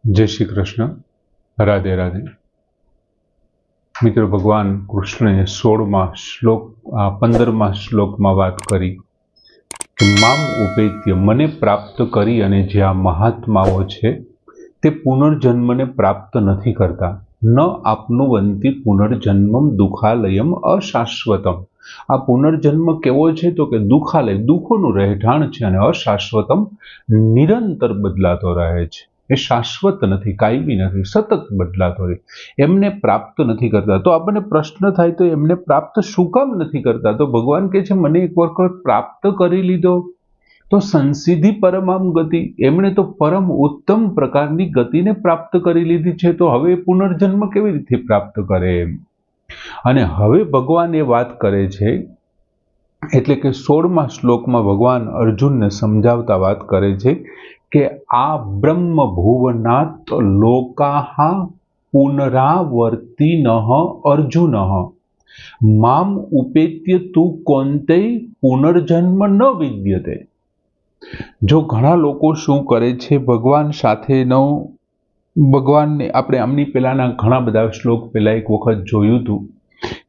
जय श्री कृष्ण, राधे राधे। मित्रों, भगवान कृष्णे 15मा श्लोक में बात करी कि माम उपेत्य मने प्राप्त करी अने जे आ महात्माओ छे ते पुनर्जन्मने प्राप्त नहीं करता। न आपनुवंती पुनर्जन्मम दुखालयम अशाश्वतम। आ पुनर्जन्म केवो छे तो के दुखालय, दुखोनुं रहेठाण छे अने अशाश्वतम निरंतर बदलातो रहे छे। ए शाश्वत नहीं, कायमी नहीं, सतत बदलातो रहे। एमने प्राप्त नहीं करता। तो आपने प्रश्न थाय तो एमने प्राप्त शुं काम नहीं करता? तो भगवान कहे छे मने एक वखत प्राप्त करी लीधो तो संसिद्धि परमाम गति, एमणे तो परम उत्तम प्रकारनी गतिने प्राप्त करी लीधी छे, तो हवे पुनर्जन्म केवी रीते प्राप्त करे? अने हवे भगवान ए वात करे छे, एटले के 16मा श्लोकमां भगवान अर्जुनने समजावता वात करे छे के आ ब्रह्म भुवनात् लोकाः पुनरावर्तिनः अर्जुनः माम उपेत्य तु कौन्तेय पुनर्जन्म न विद्यते। जो घणा लोको शुं करे छे, भगवान साथेनो भगवानने आपणे आमनी पेलाना घणा बधा श्लोक पेला एक वखत जोयुं हतुं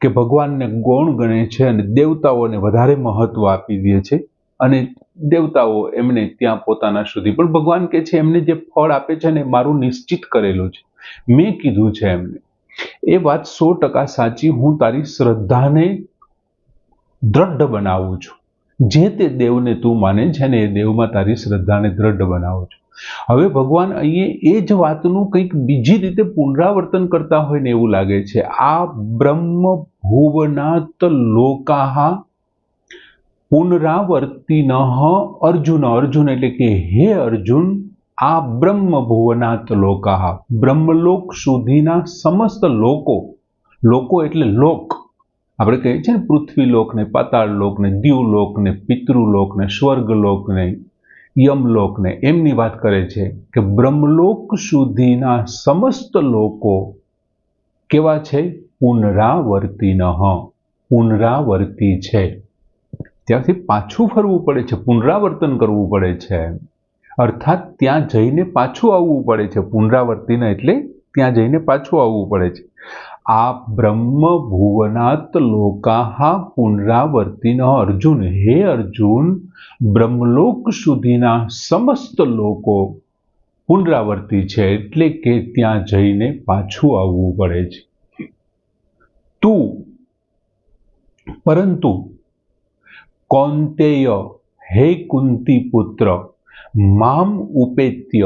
के भगवानने गौण गणे छे अने देवताओने वधारे महत्व आपी दे छे अने देवताओ एमने त्यां पोताना सुधी, पण भगवान कहे छे एमने जे फळ आपे छे ने मारुं निश्चित करेलुं छे, मैं कीधुं छे एमने। ए वात 100% साची। हूँ तारी श्रद्धाने दृढ़ बनावुं छुं। जे ते देवने तू माने छे ने ए देवमां तारी श्रद्धाने दृढ़ बनावुं छुं। हवे भगवान अहींये ए ज वातनुं कंईक बीजी रीते पुनरावर्तन करता होय ने एवुं लागे छे। आ ब्रह्म भुवनात् लोकाः पुनरावर्तिनः अर्जुन। अर्जुन एटले के हे अर्जुन, आ ब्रह्म भुवनात् लोकाः, ब्रह्मलोक सुधीना समस्त लोको, लोको एटले लोक, આપણે કહીએ છીએ ને પૃથ્વીલોક ને પાતાળલોક ને દીવલોક ને પિતૃલોક ને સ્વર્ગલોક ને યમલોક ને એમની વાત કરે છે કે બ્રહ્મલોક સુધીના સમસ્ત લોકો કેવા છે? પુનરાવર્તિનઃ, પુનરાવર્તી છે। ત્યાંથી પાછું ફરવું પડે છે, પુનરાવર્તન કરવું પડે છે, અર્થાત ત્યાં જઈને પાછું આવવું પડે છે। પુનરાવર્તિન એટલે ત્યાં જઈને પાછું આવવું પડે છે। आ ब्रह्म भुवनात् लोकाः पुनरावर्तिनः अर्जुन, हे अर्जुन, ब्रह्मलोक सुधीना समस्त लोको पुनरावर्ती छे एटले के त्यां जईने पाछुं आववुं पड़े छे। तू परंतु कौन्तेय, हे कुंती पुत्र, माम उपेत्य,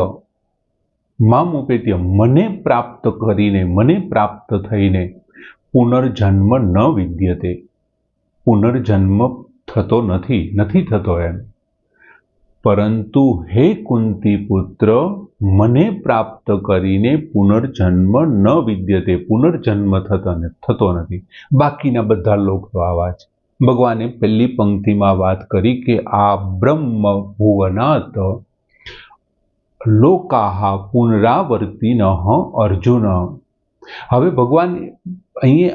माम उपेत्य मने प्राप्त करीने, मने प्राप्त थईने पुनर्जन्म न विद्यते। पुनर्जन्म थतो नथी, नथी थतो एम। परंतु हे कुंती पुत्र, मने प्राप्त करीने पुनर्जन्म न विद्यते, पुनर्जन्म थतो नथी। बाकीना बधा लोक तो आवा छे। भगवाने पहली पंक्तिमां वात करी के आ ब्रह्म भुवनात् लोकाः पुनरावर्तिनः अर्जुन। हवे भगवान अहीं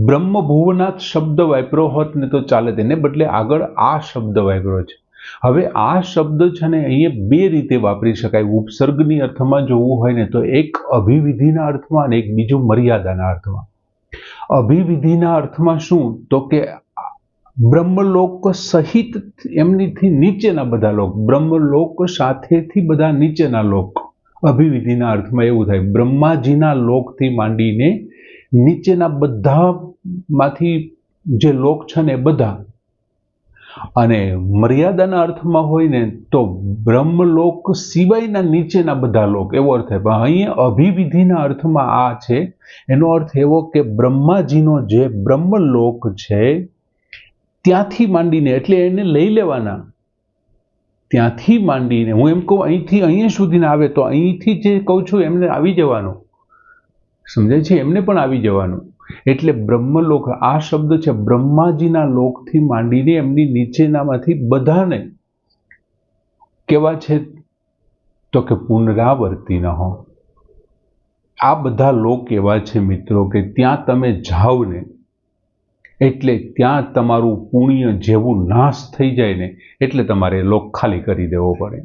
ब्रह्म भुवनाथ शब्द वापरो होत ने तो चाले, तेने बदले आगळ आ शब्द वापरो छे। हवे आ शब्द छे ने अहीं बे रीते वापरी शकाय। उपसर्गनी अर्थमां जोवुं होय ने तो एक अभिविधिना अर्थमां अने एक बीजुं मर्यादाना अर्थमां। अभिविधिना अर्थमां शुं तो के ब्रह्मलोक सहित एमनीथी नीचेना बधा लोक, ब्रह्मलोक साथेथी बधा नीचेना लोक। अभिविधिना अर्थमां एवुं थाय, ब्रह्माजीना लोकथी मांडीने नीचेना बधामांथी जे लोक छे ने बधा। अने मर्यादाना अर्थमां होय ने तो ब्रह्मलोक सिवायना नीचेना बधा लोक, एवो अर्थ थाय। पण अहीं अभिविधिना अर्थमां आ छे, एनो अर्थ एवो के ब्रह्माजीनो जे ब्रह्मलोक छे ત્યાંથી માંડીને, એટલે એને લઈ લેવાના, ત્યાંથી માંડીને હું એમ કહું અહીંથી અહીંયા સુધીને આવે તો અહીંથી જે કહું છું એમને આવી જવાનું, સમજાય છે? એમને પણ આવી જવાનું। એટલે બ્રહ્મલોક આ શબ્દ છે બ્રહ્માજીના લોકથી માંડીને એમની નીચેનામાંથી બધાને કેવા છે તો કે પુનરાવર્તિનઃ। આ બધા લોક એવા છે મિત્રો કે ત્યાં તમે જાઓ ને એટલે ત્યાં તમારું પુણ્ય જેવું નાશ થઈ જાય ને એટલે તમારે લોક ખાલી કરી દેવો પડે।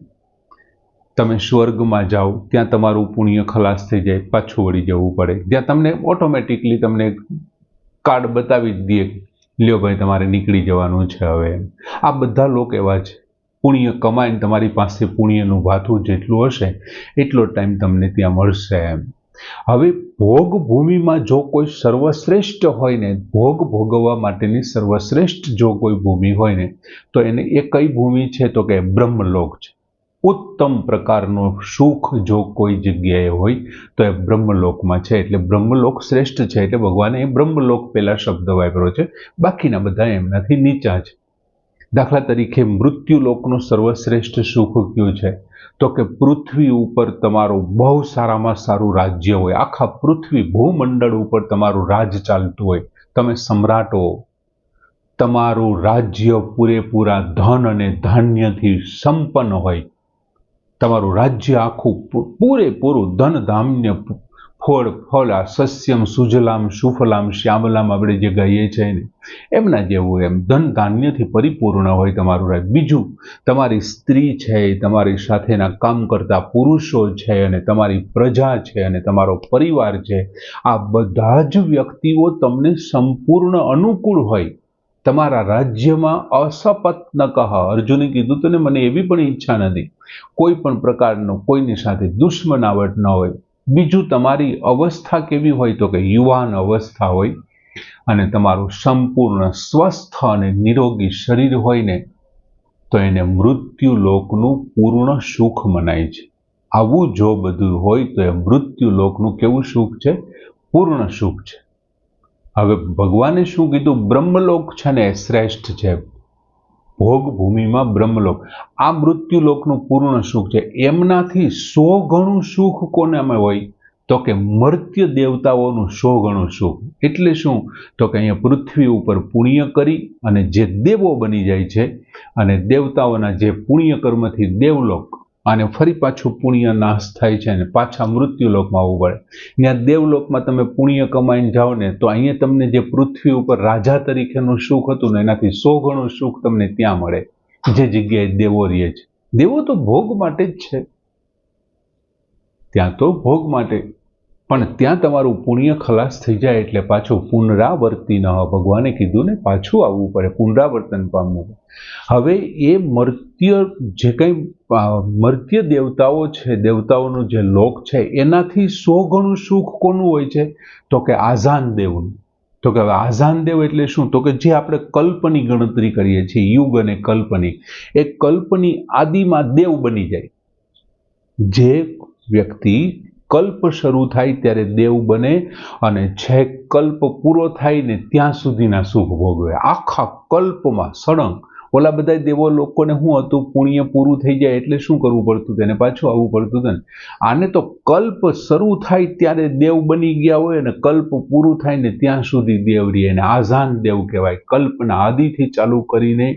તમે સ્વર્ગમાં જાઓ ત્યાં તમારું પુણ્ય ખલાસ થઈ જાય, પાછું વળી જવું પડે. ત્યાં તમને ઓટોમેટિકલી તમને કાર્ડ બતાવી જ દે, લ્યો ભાઈ તમારે નીકળી જવાનું છે હવે. આ બધા લોકો એવા છે. પુણ્ય કમાઈને તમારી પાસે પુણ્યનું ભાથું જેટલું હશે એટલો ટાઈમ તમને ત્યાં મળશે એમ. હવે ભોગ ભૂમિમાં જો કોઈ સર્વશ્રેષ્ઠ હોય ને, ભોગ ભોગવવા માટેની સર્વશ્રેષ્ઠ જો કોઈ ભૂમિ હોય ને, તો એને એ કઈ ભૂમિ છે તો કે બ્રહ્મલોક છે. ઉત્તમ પ્રકારનું સુખ જો કોઈ જગ્યાએ હોય તો એ બ્રહ્મલોકમાં છે. એટલે બ્રહ્મલોક શ્રેષ્ઠ છે, એટલે ભગવાને એ બ્રહ્મલોક પહેલા શબ્દ વાપર્યો છે, બાકીના બધા એમનાથી નીચા છે. દાખલા તરીકે મૃત્યુલોકનું સર્વશ્રેષ્ઠ સુખ કયું છે તો કે પૃથ્વી ઉપર તમારું બહુ સારામાં સારું રાજ્ય હોય, આખા પૃથ્વી ભૂમંડળ ઉપર તમારું રાજ ચાલતું હોય, તમે સમ્રાટ હો, તમારું રાજ્ય પૂરેપૂરા ધન અને ધાન્યથી સંપન્ન હોય, તમારું રાજ્ય આખું પૂરેપૂરું ધન ધાન્ય ફળ સસ્યમ સુજલામ સુફલામ શ્યામલામ આપણે જે ગાઈએ છીએ ને એમના જેવું એમ ધન ધાન્યથી પરિપૂર્ણ હોય તમારું રાજ્ય. બીજું, તમારી સ્ત્રી છે, તમારી સાથેના કામ કરતા પુરુષો છે, અને તમારી પ્રજા છે, અને તમારો પરિવાર છે, આ બધા જ વ્યક્તિઓ તમને સંપૂર્ણ અનુકૂળ હોય. તમારા રાજ્યમાં અસપત્નકઃ, અર્જુને કીધું તને મને એવી પણ ઈચ્છા નથી કોઈ પણ પ્રકારનો કોઈની સાથે દુશ્મનાવટ ન હોય. બીજું, તમારી અવસ્થા કેવી હોય તો કે યુવાન અવસ્થા હોય, અને તમારું સંપૂર્ણ સ્વસ્થ અને નિરોગી શરીર હોય ને તો એને મૃત્યુલોકનું પૂર્ણ સુખ મનાય છે. આવું જો બધું હોય તો એ મૃત્યુલોકનું કેવું સુખ છે? પૂર્ણ સુખ છે. હવે ભગવાને શું કીધું? બ્રહ્મલોક છે ને એ શ્રેષ્ઠ છે. ભોગ ભૂમિમાં બ્રહ્મલોક, આ મૃત્યુલોકનું પૂર્ણ સુખ છે. એમનાથી 100 ગણું સુખ કોનામાં હોય તો કે મર્ત્ય દેવતાઓનું 100 ગણું સુખ. એટલે શું તો કે અહીંયા પૃથ્વી ઉપર પુણ્ય કરી અને જે દેવો બની જાય છે, અને દેવતાઓના જે પુણ્ય કર્મથી દેવલોક, અને ફરી પાછું પુણ્ય નાશ થાય છે અને પાછા મૃત્યુલોકમાં આવવું પડે. ત્યાં દેવલોકમાં તમે પુણ્ય કમાઈને જાઓ ને તો અહીંયા તમને જે પૃથ્વી ઉપર રાજા તરીકેનું સુખ હતું ને એનાથી 100 ગણું સુખ તમને ત્યાં મળે, જે જગ્યાએ દેવો રહે છે. દેવો તો ભોગ માટે જ છે, ત્યાં તો ભોગ માટે, પણ ત્યાં તમારું પુણ્ય ખલાસ થઈ જાય એટલે પાછું પુનરાવર્તી ન, ભગવાને કીધું ને પાછું આવવું પડે, પુનરાવર્તન પામવું. હવે એ મર્ત્ય જે કંઈ મર્ત્ય દેવતાઓ છે, દેવતાઓનું જે લોક છે, એનાથી 100 ગણું સુખ કોનું હોય છે તો કે આઝાન દેવનું. તો કે હવે આઝાન દેવ એટલે શું તો કે જે આપણે કલ્પની ગણતરી કરીએ છીએ, યુગ અને કલ્પની, એ કલ્પની આદિમાં દેવ બની જાય. જે વ્યક્તિ કલ્પ શરૂ થાય ત્યારે દેવ બને અને છેક કલ્પ પૂરો થાય ને ત્યાં સુધીના સુખ ભોગવે, આખા કલ્પમાં સળંગ. ઓલા બધા દેવો લોકોને શું હતું? પુણ્ય પૂરું થઈ જાય એટલે શું કરવું પડતું? તેને પાછું આવવું પડતું હતું ને. આને તો કલ્પ શરૂ થાય ત્યારે દેવ બની ગયા હોય અને કલ્પ પૂરું થાય ને ત્યાં સુધી દેવ રહે, અને આઝાન દેવ કહેવાય. કલ્પના આદિથી ચાલુ કરીને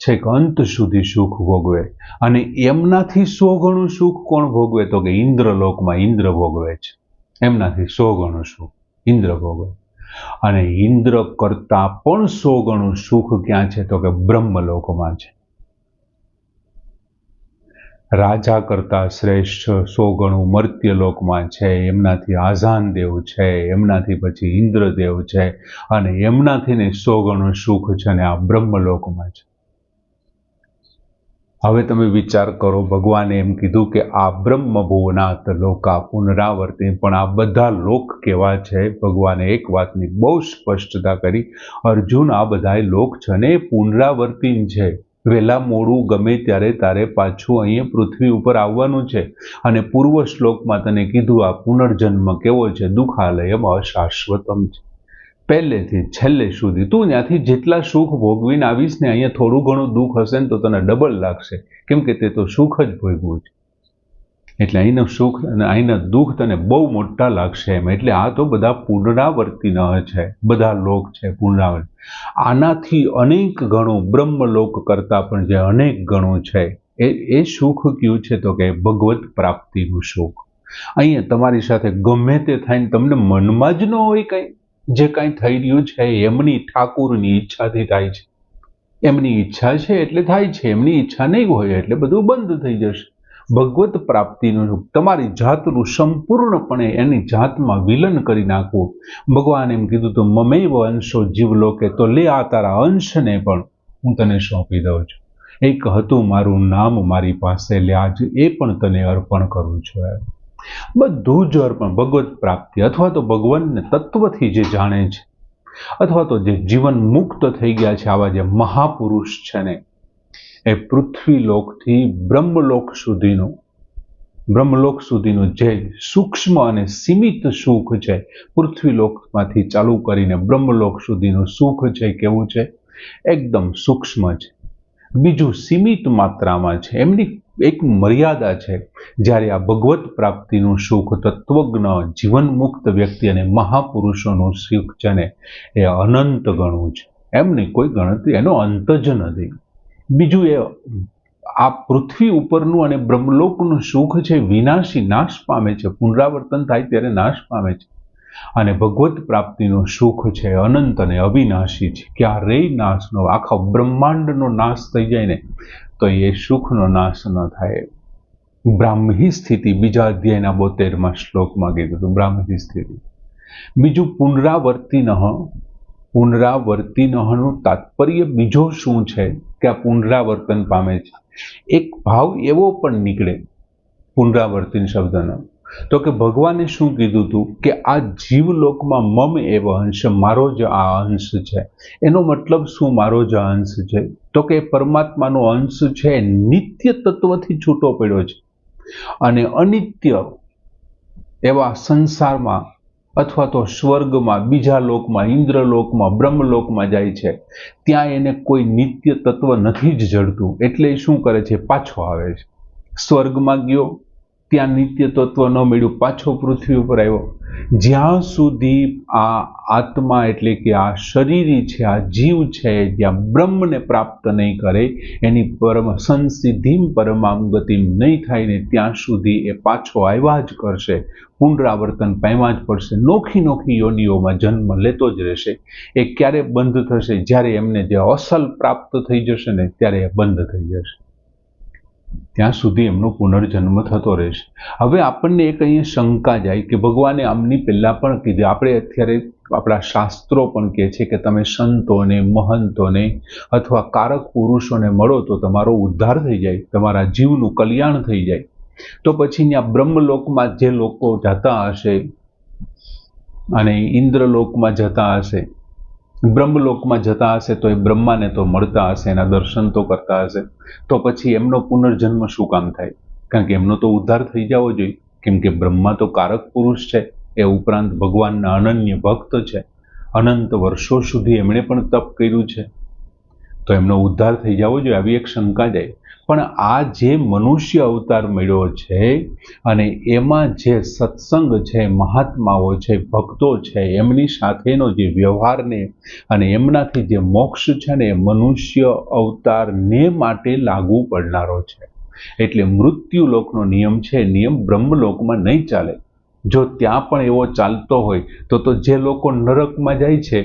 છેક અંત સુધી સુખ ભોગવે. અને એમનાથી 100 ગણું સુખ કોણ ભોગવે તો કે ઇન્દ્રલોકમાં ઇન્દ્ર ભોગવે છે. એમનાથી 100 ગણું સુખ ઇન્દ્ર ભોગવે. અને ઇન્દ્ર કરતા પણ 100 ગણું સુખ ક્યાં છે તો કે બ્રહ્મલોકમાં છે. રાજા કરતા શ્રેષ્ઠ 100 ગણું મર્ત્યલોકમાં છે, એમનાથી આઝાન દેવ છે, એમનાથી પછી ઇન્દ્રદેવ છે, અને એમનાથી ને 100 ગણું સુખ છે ને આ બ્રહ્મલોકમાં છે. હવે તમે વિચાર કરો, ભગવાને એમ કીધું કે આ બ્રહ્મભુવનાથ લોકા પુનરાવર્તી, પણ આ બધા લોક કેવા છે? ભગવાને એક વાતની બહુ સ્પષ્ટતા કરી, અર્જુન આ બધા લોક છે ને પુનરાવર્તી છે. વહેલા મોડું ગમે ત્યારે તારે પાછું અહીંયા પૃથ્વી ઉપર આવવાનું છે. અને પૂર્વ શ્લોકમાં તને કીધું આ પુનર્જન્મ કેવો છે? દુઃખાલયમ અશાશ્વતમ છે. પહેલેથી છેલ્લે સુધી તું ત્યાંથી જેટલા સુખ ભોગવીને આવીશ ને, અહીંયા થોડું ઘણું દુઃખ હશે ને તો તને ડબલ લાગશે, કેમ કે તે તો સુખ જ ભોગવું છે. એટલે અહીંનું સુખ અને અહીંના દુઃખ તને બહુ મોટા લાગશે એમ. એટલે આ તો બધા પુનરાવર્તી ન છે, બધા લોક છે પુનરાવર્તી. આનાથી અનેક ગણું બ્રહ્મલોક કરતા પણ જે અનેક ગણું છે એ સુખ કયું છે તો કે ભગવત પ્રાપ્તિનું સુખ. અહીંયા તમારી સાથે ગમે તે થાય ને તમને મનમાં જ ન હોય કંઈ, જે કાંઈ થઈ રહ્યું છે એમની ઠાકુરની ઈચ્છાથી થાય છે. એમની ઈચ્છા છે એટલે થાય છે, એમની ઈચ્છા નહીં હોય એટલે બધું બંધ થઈ જશે. ભગવત પ્રાપ્તિનું સુખ, તમારી જાતનું સંપૂર્ણપણે એની જાતમાં વિલન કરી નાખવું. ભગવાન એમ કીધું તો મમેવ અંશો જીવલોકે, તો લે આ તારા અંશને પણ હું તને સોંપી દઉં છું. એક હતું મારું નામ મારી પાસે, લે આજ એ પણ તને અર્પણ કરું છું. બધું જ અર્પણ. ભગવત પ્રાપ્તિ અથવા તો ભગવાનને તત્વથી જે જાણે છે, અથવા તો જે જીવન મુક્ત થઈ ગયા છે, આવા જે મહાપુરુષ છે ને, એ પૃથ્વીલોકથી બ્રહ્મલોક સુધીનું જે સૂક્ષ્મ અને સીમિત સુખ છે, પૃથ્વીલોકમાંથી ચાલુ કરીને બ્રહ્મલોક સુધીનું સુખ છે, કેવું છે? એકદમ સૂક્ષ્મ છે. બીજું સીમિત માત્રામાં છે. એમની એક મર્યાદા છે. જ્યારે આ ભગવત પ્રાપ્તિનું સુખ તત્વજ્ઞ, જીવન મુક્ત વ્યક્તિ અને મહાપુરુષોનું સુખ છે ને, એ અનંત ગણું છે. એમની કોઈ ગણતરી, એનો અંત જ નથી. બીજું એ આ પૃથ્વી ઉપરનું અને બ્રહ્મલોકનું સુખ છે વિનાશી, નાશ પામે છે. પુનરાવર્તન થાય ત્યારે નાશ પામે છે. અને ભગવત પ્રાપ્તિનું સુખ છે અનંત અને અવિનાશી છે. ક્યારેય નાશ ન, આખા બ્રહ્માંડનો નાશ થઈ જાય ને તો એ સુખનો નાશ ન થાય. બ્રાહ્મી સ્થિતિ, બીજા અધ્યાયના 72માં શ્લોકમાં કીધું હતું, બ્રાહ્મી સ્થિતિ. બીજું પુનરાવર્તિનઃનું તાત્પર્ય બીજો શું છે કે આ પુનરાવર્તન પામે છે. એક ભાવ એવો પણ નીકળે પુનરાવર્તિન શબ્દનો, તો કે ભગવાને શું કીધું હતું કે આ જીવલોકમાં મમ એવ અંશ, મારો જ આ અંશ છે. એનો મતલબ શું મારો જ આ અંશ છે? તો કે પરમાત્માનો અંશ છે નિત્ય તત્વથી છૂટો પડ્યો છે અને અનિત્ય એવા સંસારમાં અથવા તો સ્વર્ગમાં, બીજા લોકમાં, ઇન્દ્રલોકમાં, બ્રહ્મલોકમાં જાય છે. ત્યાં એને કોઈ નિત્ય તત્વ નથી જ જડતું, એટલે એ શું કરે છે? પાછો આવે છે. સ્વર્ગમાં ગયો, ત્યાં નિત્ય તત્વ ન મળ્યું, પાછો પૃથ્વી ઉપર આવ્યો. જ્યાં સુધી આ આત્મા એટલે કે આ શરીરી છે, આ જીવ છે, જ્યાં બ્રહ્મને પ્રાપ્ત નહીં કરે, એની પરમ સંસિદ્ધિમ પરમામ ગતિમ નહીં થાય ને ત્યાં સુધી એ પાછો આવ્યા જ કરશે. પુનરાવર્તન પામ્યા જ પડશે. નોખી યોનિઓમાં જન્મ લેતો જ રહેશે. એ ક્યારે બંધ થશે? જ્યારે એમને જે અસલ પ્રાપ્ત થઈ જશે ને ત્યારે એ બંધ થઈ જશે. ત્યાં સુધી એમનો પુનર્જન્મ થતો રહેશે. હવે આપણને એક અહીંયા શંકા જાય કે ભગવાને આમની પહેલા પણ કીધું, આપણે અત્યારે આપણા શાસ્ત્રો પણ કહે છે કે તમે સંતોને, મહંતોને અથવા કારક પુરુષોને મળો તો તમારો ઉદ્ધાર થઈ જાય, તમારા જીવનું કલ્યાણ થઈ જાય. તો પછી ત્યાં બ્રહ્મલોકમાં જે લોકો જતા હશે અને ઇન્દ્રલોકમાં જતા હશે, બ્રહ્મલોકમાં જતા હશે તો એ બ્રહ્માને તો મળતા હશે, એના દર્શન તો કરતા હશે, તો પછી એમનો પુનર્જન્મ શું કામ થાય? કારણ કે એમનો તો ઉદ્ધાર થઈ જવો જોઈએ. કેમ કે બ્રહ્મા તો કારક પુરુષ છે, એ ઉપરાંત ભગવાનના અનન્ય ભક્ત છે. અનંત વર્ષો સુધી એમણે પણ તપ કર્યું છે, તો એમનો ઉદ્ધાર થઈ જવો જોઈએ. આવી એક શંકા જાય. પણ આ જે મનુષ્ય અવતાર મળ્યો છે અને એમાં જે સત્સંગ છે, મહાત્માઓ છે, ભક્તો છે, એમની સાથેનો જે વ્યવહારને અને એમનાથી જે મોક્ષ છે ને એ મનુષ્ય અવતારને માટે લાગુ પડનારો છે. એટલે મૃત્યુલોકનો નિયમ છે, નિયમ બ્રહ્મલોકમાં નહીં ચાલે. જો ત્યાં પણ એવો ચાલતો હોય તો જે લોકો નરકમાં જાય છે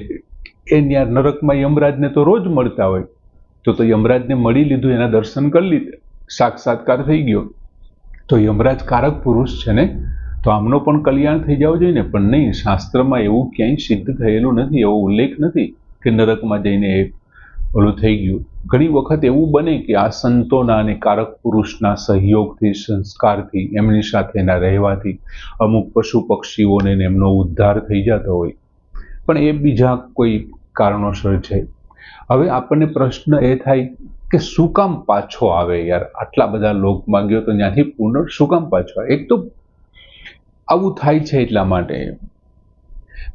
એ ત્યાં નરકમાં યમરાજને તો રોજ મળતા હોય, તો યમરાજને મળી લીધું, એના દર્શન કરી લીધે, સાક્ષાત્કાર થઈ ગયો, તો યમરાજ કારક પુરુષ છે ને, તો આમનો પણ કલ્યાણ થઈ જવું જોઈએ ને. પણ નહીં, શાસ્ત્રમાં એવું ક્યાંય સિદ્ધ થયેલું નથી, એવો ઉલ્લેખ નથી કે નરકમાં જઈને ઓલું થઈ ગયું. ઘણી વખત એવું બને કે આ સંતોના અને કારક પુરુષના સહયોગથી, સંસ્કારથી, એમની સાથેના રહેવાથી અમુક પશુ પક્ષીઓને એમનો ઉદ્ધાર થઈ જતો હોય, પણ એ બીજા કોઈ કારણોસર છે. હવે આપણને પ્રશ્ન એ થાય કે શું કામ પાછો આવે યાર? આટલા બધા લોકમાં ગયો તો ત્યાંથી શું કામ પાછો આવે? એક તો આવું થાય છે એટલા માટે.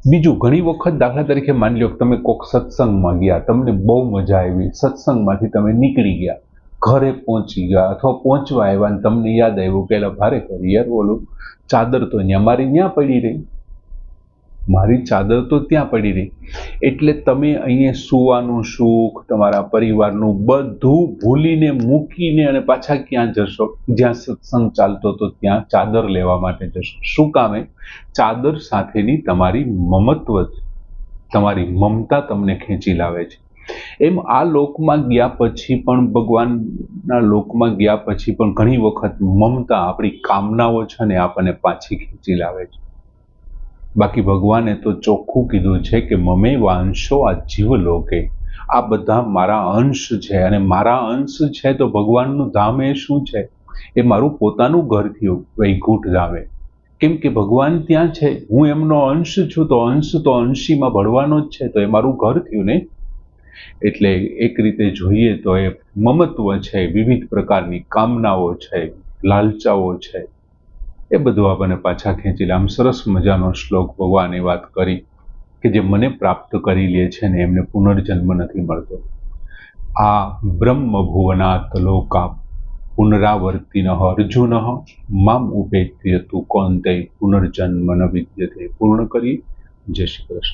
બીજું, ઘણી વખત દાખલા તરીકે માની લો કે તમે કોઈક સત્સંગમાં ગયા, તમને બહુ મજા આવી, સત્સંગમાંથી તમે નીકળી ગયા, ઘરે પહોંચી ગયા અથવા પહોંચવા આવ્યા અને તમને યાદ આવ્યું કે ભારે કરી યાર, ઓલું ચાદર તો મારી ત્યાં પડી રહી, મારી ચાદર તો ત્યાં પડી રહી. એટલે તમે અહીંયા સુવાનું સુખ, તમારા પરિવારનું બધું ભૂલીને, મૂકીને અને પાછા ક્યાં જશો? જ્યાં સત્સંગ ચાલતો તો ત્યાં ચાદર લેવા માટે જશો. શું કામે? ચાદર સાથેની તમારી મમત્વ, તમારી મમતા તમને ખેંચી લાવે છે. એમ આ લોકમાં ગયા પછી પણ, ભગવાનના લોકમાં ગયા પછી પણ ઘણી વખત મમતા, આપણી કામનાઓ છે ને આપણને પાછી ખેંચી લાવે છે. બાકી ભગવાને તો ચોખ્ખું કીધું છે કે મમે વાંશો આ જીવલોકે, આ બધા મારા અંશ છે, અને મારા અંશ છે તો ભગવાનનું ધામ એ શું છે? એ મારું પોતાનું ઘર થયું વૈકુંઠ ધામે. કેમ કે ભગવાન ત્યાં છે, હું એમનો અંશ છું, તો અંશ તો અંશીમાં ભળવાનો જ છે, તો એ મારું ઘર થયું ને. એટલે એક રીતે જોઈએ તો એ મમત્વ છે, વિવિધ પ્રકારની કામનાઓ છે, લાલચાઓ છે, એ બધું આપણને પાછા ખેંચી લે. આમ સરસ મજાનો શ્લોક ભગવાને વાત કરી કે જે મને પ્રાપ્ત કરી લે છે ને એમને પુનર્જન્મ નથી મળતો. આ બ્રહ્મ ભુવનાત લોકા પુનરાવર્તિન અર્જુન મામ ઉપેત્ય તુ કૌંતેય પુનર્જન્મ ન વિદ્યતે. પૂર્ણ કરી. જય શ્રી કૃષ્ણ.